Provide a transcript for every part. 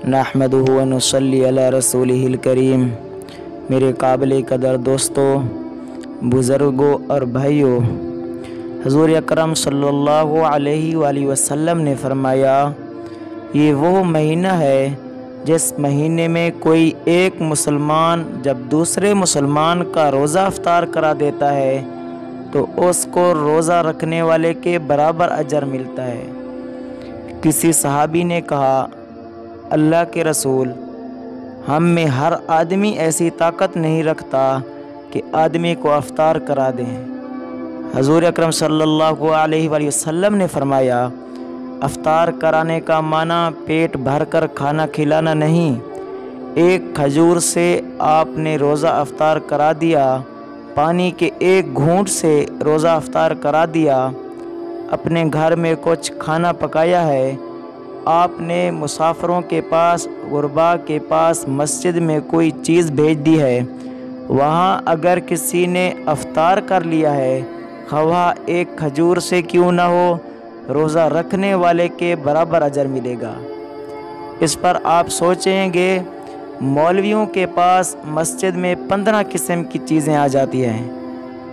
نحمدہ و نصلی علی رسولہ الکریم۔ میرے قابل قدر دوستوں، بزرگوں اور بھائیوں، حضور اکرم صلی اللہ علیہ وآلہ وسلم نے فرمایا، یہ وہ مہینہ ہے جس مہینے میں کوئی ایک مسلمان جب دوسرے مسلمان کا روزہ افطار کرا دیتا ہے تو اس کو روزہ رکھنے والے کے برابر اجر ملتا ہے۔ کسی صحابی نے کہا، اللہ کے رسول، ہم میں ہر آدمی ایسی طاقت نہیں رکھتا کہ آدمی کو افطار کرا دیں۔ حضور اکرم صلی اللہ علیہ وآلہ وسلم نے فرمایا، افطار کرانے کا معنی پیٹ بھر کر کھانا کھلانا نہیں۔ ایک کھجور سے آپ نے روزہ افطار کرا دیا، پانی کے ایک گھونٹ سے روزہ افطار کرا دیا، اپنے گھر میں کچھ کھانا پکایا ہے، آپ نے مسافروں کے پاس، غرباء کے پاس مسجد میں کوئی چیز بھیج دی ہے، وہاں اگر کسی نے افطار کر لیا ہے، خواہ ایک کھجور سے کیوں نہ ہو، روزہ رکھنے والے کے برابر اجر ملے گا۔ اس پر آپ سوچیں گے، مولویوں کے پاس مسجد میں 15 قسم کی چیزیں آ جاتی ہیں،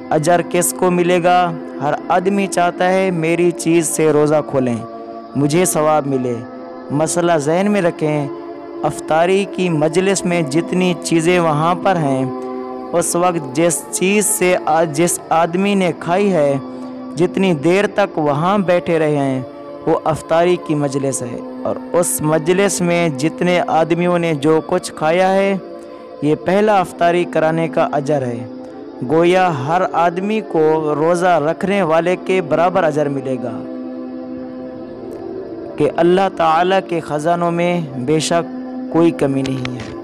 اجر کس کو ملے گا؟ ہر آدمی چاہتا ہے میری چیز سے روزہ کھولیں، مجھے ثواب ملے۔ مسئلہ ذہن میں رکھیں، افطاری کی مجلس میں جتنی چیزیں وہاں پر ہیں، اس وقت جس چیز سے جس آدمی نے کھائی ہے، جتنی دیر تک وہاں بیٹھے رہے ہیں، وہ افطاری کی مجلس ہے، اور اس مجلس میں جتنے آدمیوں نے جو کچھ کھایا ہے، یہ پہلا افطاری کرانے کا اجر ہے۔ گویا ہر آدمی کو روزہ رکھنے والے کے برابر اجر ملے گا، کہ اللہ تعالیٰ کے خزانوں میں بے شک کوئی کمی نہیں ہے۔